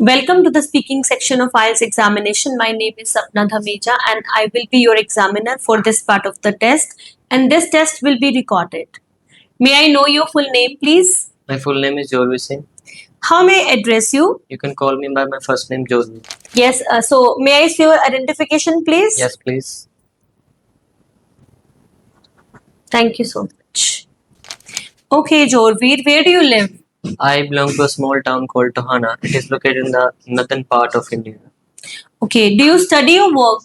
Welcome to the speaking section of IELTS examination. My name is Sapna Dhamija and I will be your examiner for this part of the test, and this test will be recorded. May I know your full name, please? My full name is Jorvi Singh. How may I address you? You can call me by my first name, Jorvi. Yes, so may I see your identification, please? Yes, please. Thank you so much. Okay, Jorveer, where do you live? I belong to a small town called Tohana. It is located in the northern part of India. Okay, do you study or work?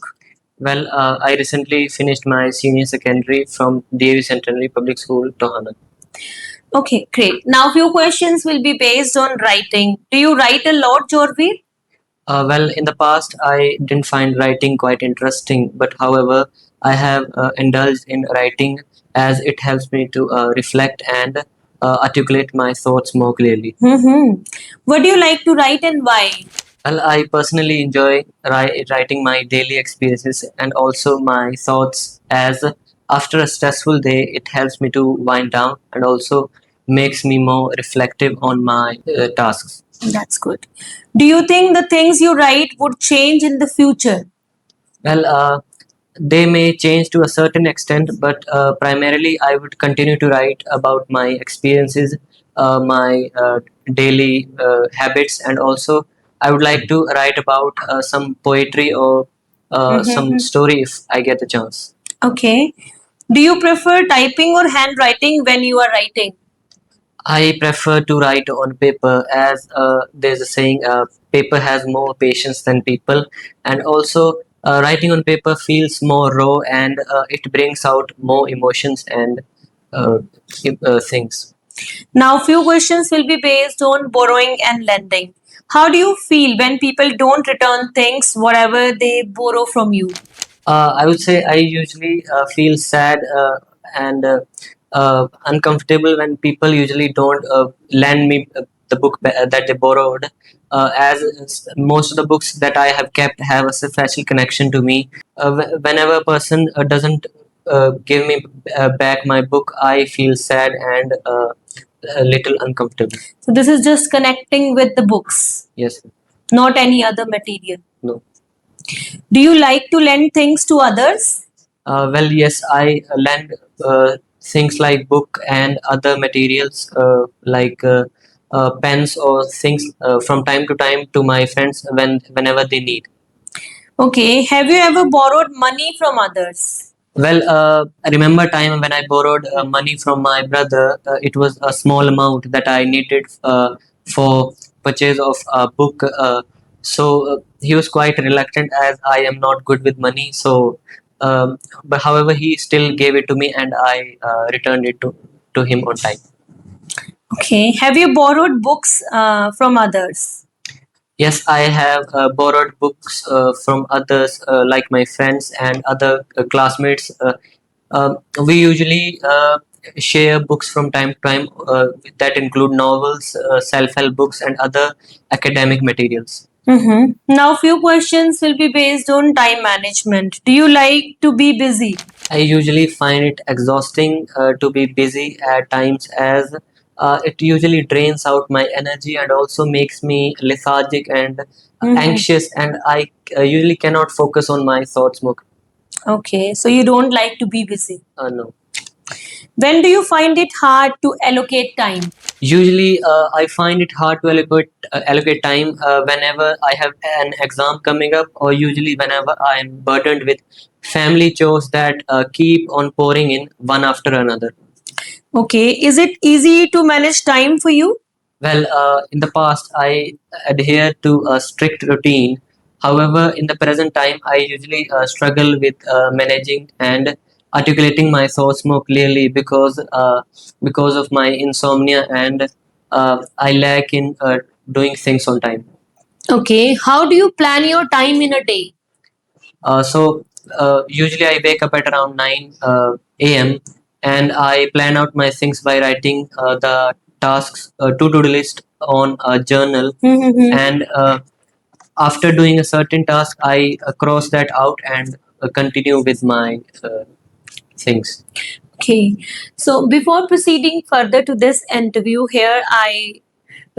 Well, I recently finished my senior secondary from DAV Centenary Public School, Tohana. Okay, great. Now few questions will be based on writing. Do you write a lot, Jorveer? Well, in the past, I didn't find writing quite interesting, but however, I have indulged in writing as it helps me to reflect and articulate my thoughts more clearly. What do you like to write and why? Well, I personally enjoy writing my daily experiences and also my thoughts, as after a stressful day, it helps me to wind down and also makes me more reflective on my tasks. That's good. Do you think the things you write would change in the future? Well, they may change to a certain extent, but primarily I would continue to write about my experiences, my daily habits, and also I would like to write about some poetry or some story if I get the chance. Okay. Do you prefer typing or handwriting when you are writing? I prefer to write on paper, as there's a saying, paper has more patience than people, and also writing on paper feels more raw and it brings out more emotions and uh, things. Now, few questions will be based on borrowing and lending. How do you feel when people don't return things, whatever they borrow from you? I would say I usually feel sad and uncomfortable when people usually don't lend me the book that they borrowed. As most of the books that I have kept have a special connection to me. Whenever a person doesn't give me back my book, I feel sad and a little uncomfortable. So, this is just connecting with the books, Yes. not any other material. No. Do you like to lend things to others? Well, yes, I lend things like book and other materials like pens or things from time to time to my friends whenever they need. Okay. Have you ever borrowed money from others? Well, I remember a time when I borrowed money from my brother. It was a small amount that I needed for purchase of a book. So he was quite reluctant, as I am not good with money. So, but however, he still gave it to me, and I returned it to him on time. Okay. Have you borrowed books from others? Yes, I have borrowed books from others, like my friends and other classmates. We usually share books from time to time that include novels, self-help books, and other academic materials. Now, few questions will be based on time management. Do you like to be busy? I usually find it exhausting to be busy at times, as it usually drains out my energy and also makes me lethargic and anxious, and I usually cannot focus on my thoughts more. Okay, so you don't like to be busy. No. When do you find it hard to allocate time? Usually, I find it hard to allocate time whenever I have an exam coming up, or usually whenever I am burdened with family chores that keep on pouring in one after another. Okay, is it easy to manage time for you? Well, in the past, I adhere to a strict routine. However, in the present time, I usually struggle with managing and articulating my thoughts more clearly because of my insomnia, and I lack in doing things on time. Okay, how do you plan your time in a day? So usually I wake up at around 9 a.m. and I plan out my things by writing the tasks to-do list on a journal. And after doing a certain task, I cross that out and continue with my things. Okay, so before proceeding further to this interview, here I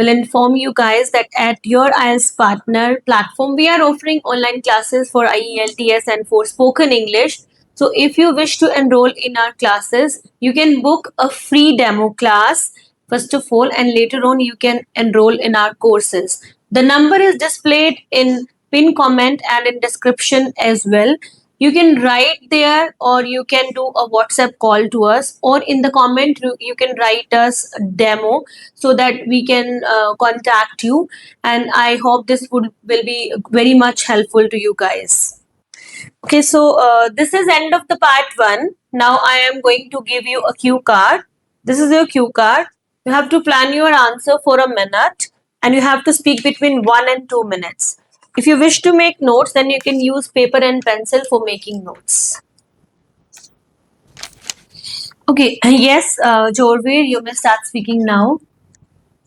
will inform you guys that at your IELTS partner platform, we are offering online classes for IELTS and for spoken English. So if you wish to enroll in our classes, you can book a free demo class first of all, and later on you can enroll in our courses. The number is displayed in pin comment and in description as well. You can write there, or you can do a WhatsApp call to us, or in the comment you can write us a demo so that we can contact you. And I hope this will be very much helpful to you guys. Okay, so this is end of the part 1. Now I am going to give you a cue card. This is your cue card. You have to plan your answer for a minute, and you have to speak between 1 and 2 minutes. If you wish to make notes, then you can use paper and pencil for making notes. Okay, yes, Jorveer, you may start speaking now.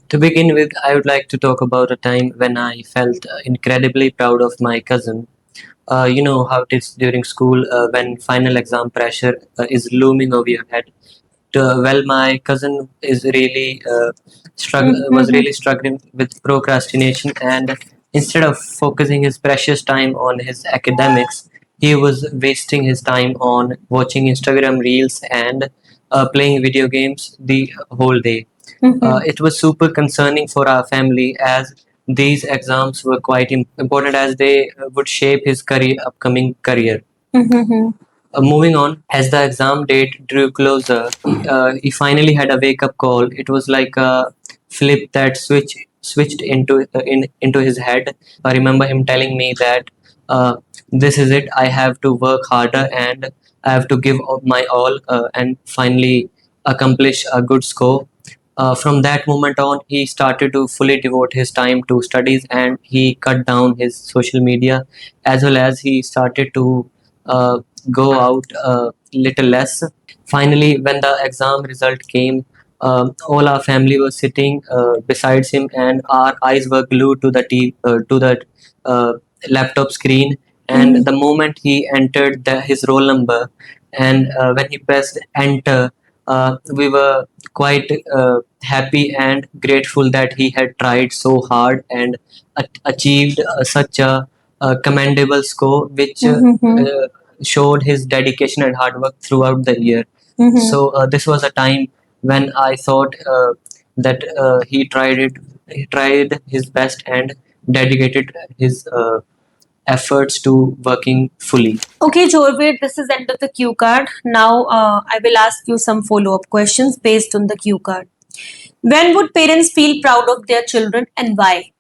To begin with, I would like to talk about a time when I felt incredibly proud of my cousin. You know how it is during school when final exam pressure is looming over your head. Well, my cousin is really was really struggling with procrastination, and instead of focusing his precious time on his academics, he was wasting his time on watching Instagram reels and playing video games the whole day. It was super concerning for our family as these exams were quite important as they would shape his upcoming career. Moving on, as the exam date drew closer, he finally had a wake up call. It was like a flip that switched into his head. I remember him telling me that this is it. I have to work harder and I have to give my all and finally accomplish a good score. From that moment on, he started to fully devote his time to studies and he cut down his social media as well as he started to go out a little less. Finally, when the exam result came, all our family was sitting besides him, and our eyes were glued to the uh, laptop screen. And the moment he entered his roll number, and when he pressed enter, we were quite happy and grateful that he had tried so hard and achieved such a commendable score, which showed his dedication and hard work throughout the year. So this was a time when I thought that he tried his best and dedicated his efforts to working fully. Okay, Jorveer, this is end of the cue card. Now I will ask you some follow-up questions based on the cue card. When would parents feel proud of their children and why?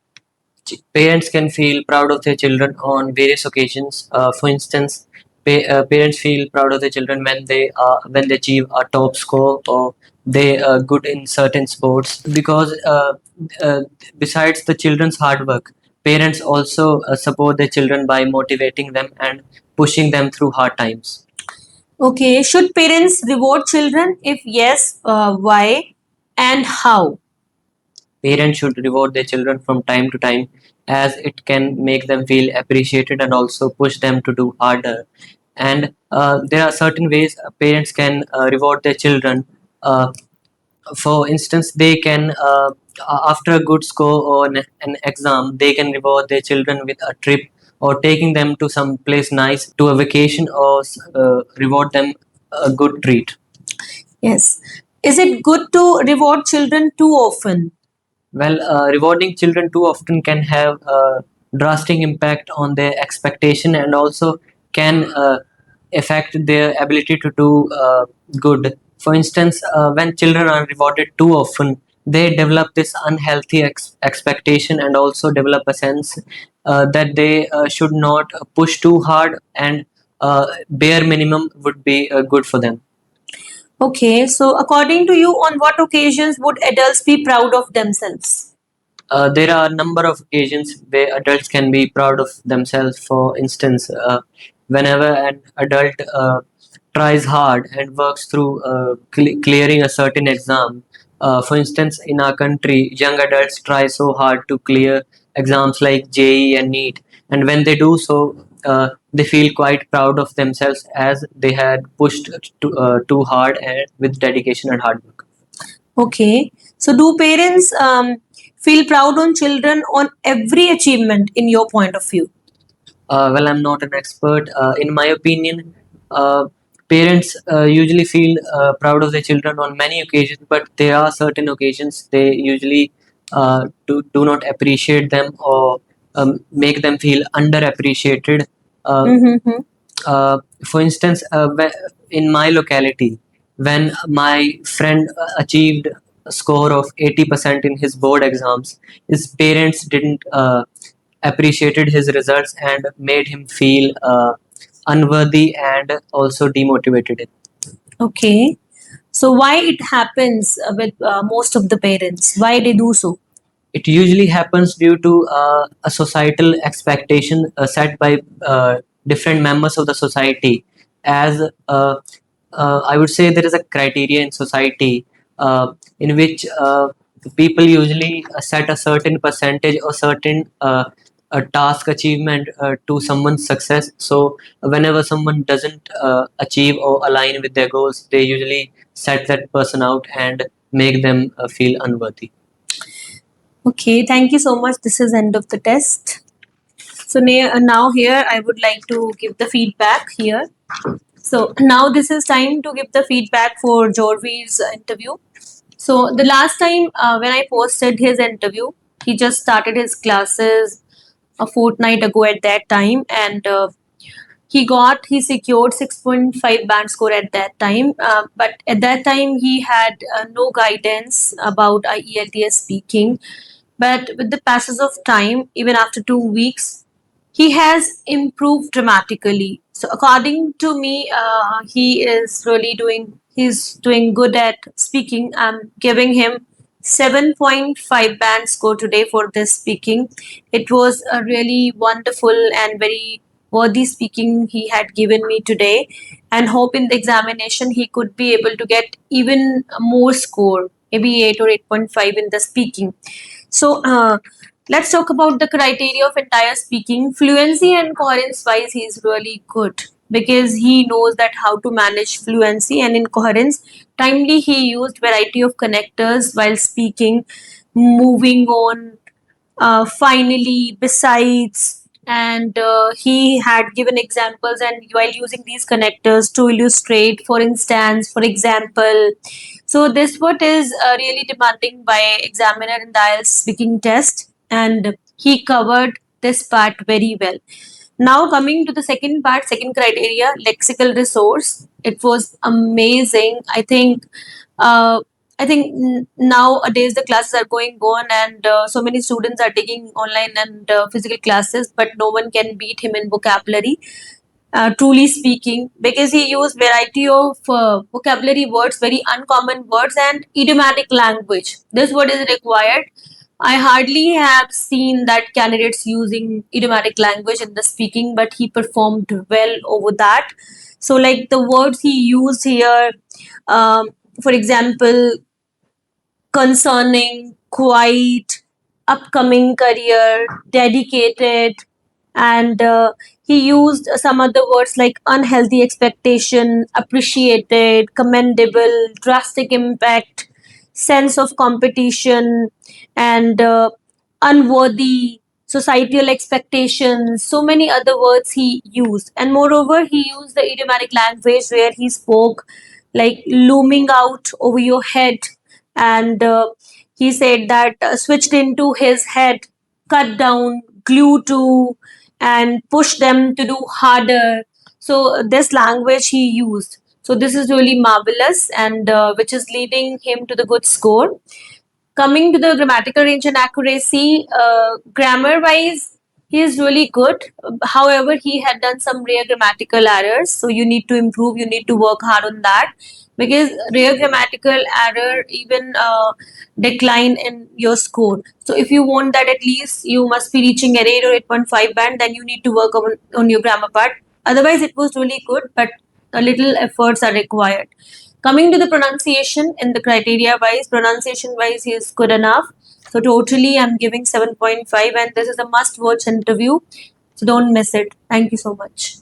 Parents can feel proud of their children on various occasions. For instance, parents feel proud of their children when they achieve a top score or they are good in certain sports because uh, besides the children's hard work, parents also support their children by motivating them and pushing them through hard times. Okay, should parents reward children? If yes, why and how? Parents should reward their children from time to time as it can make them feel appreciated and also push them to do harder. And there are certain ways parents can reward their children. Uh, for instance, they can, after a good score or an exam, they can reward their children with a trip or taking them to some place nice to a vacation or reward them a good treat. Yes. Is it good to reward children too often? Well, rewarding children too often can have a drastic impact on their expectation and also can affect their ability to do good. For instance, when children are rewarded too often, they develop this unhealthy expectation and also develop a sense that they should not push too hard and bare minimum would be good for them. Okay, so according to you, on what occasions would adults be proud of themselves? There are a number of occasions where adults can be proud of themselves. For instance, whenever an adult tries hard and works through clearing a certain exam. For instance, in our country, young adults try so hard to clear exams like JEE and NEET, and when they do so, they feel quite proud of themselves as they had pushed too hard and with dedication and hard work. Okay. So, do parents feel proud on children on every achievement in your point of view? Well, I'm not an expert. In my opinion, parents usually feel proud of their children on many occasions, but there are certain occasions they usually do not appreciate them or make them feel underappreciated. Uh, Mm-hmm. for instance, in my locality, when my friend achieved a score of 80% in his board exams, his parents didn't appreciated his results and made him feel unworthy and also demotivated. Okay. So why it happens with most of the parents? Why they do so? It usually happens due to a societal expectation set by different members of the society. As I would say, there is a criteria in society in which people usually set a certain percentage or certain a task achievement to someone's success. So whenever someone doesn't achieve or align with their goals, they usually set that person out and make them feel unworthy. Okay, thank you so much. This is end of the test. So now here I would like to give the feedback here. So now this is time to give the feedback for Jorvi's interview. So the last time when I posted his interview, he just started his classes a fortnight ago at that time, and he secured 6.5 band score at that time. But at that time he had no guidance about IELTS speaking. But with the passage of time, even after 2 weeks, he has improved dramatically. So according to me, he's doing good at speaking. I'm giving him 7.5 band score today for this speaking. It was a really wonderful and very worthy speaking he had given me today, and hope in the examination he could be able to get even more score, maybe 8 or 8.5 in the speaking. So let's talk about the criteria of entire speaking. Fluency and coherence wise, he is really good because he knows that how to manage fluency, and in coherence, timely he used variety of connectors while speaking, moving on, finally, besides, and he had given examples and while using these connectors to illustrate, for instance, for example. So this what is really demanding by examiner in the IELTS speaking test, and he covered this part very well. Now coming to the second part, second criteria, lexical resource. It was amazing. Uh, I think nowadays the classes are going on, and so many students are taking online and physical classes, but no one can beat him in vocabulary. Truly speaking, because he used variety of vocabulary words, very uncommon words, and idiomatic language. This word is required. I hardly have seen that candidates using idiomatic language in the speaking, but he performed well over that. So, like the words he used here, um, for example, concerning, quite, upcoming career, dedicated, and he used some other words like unhealthy expectation, appreciated, commendable, drastic impact, sense of competition, and unworthy, societal expectations. So many other words he used, and moreover, he used the idiomatic language where he spoke like looming out over your head, and he said that switched into his head, cut down, glue to, and push them to do harder. So this language he used. So this is really marvelous, and which is leading him to the good score. Coming to the grammatical range and accuracy, grammar wise, he is really good. However, he had done some rare grammatical errors, so you need to improve, you need to work hard on that, because rare grammatical error even decline in your score. So if you want that, at least you must be reaching an 8 or 8.5 band, then you need to work on your grammar part. Otherwise, it was really good, but a little efforts are required. Coming to the pronunciation, in the criteria wise, pronunciation wise, he is good enough. So totally, I'm giving 7.5, and this is a must watch interview. So don't miss it. Thank you so much.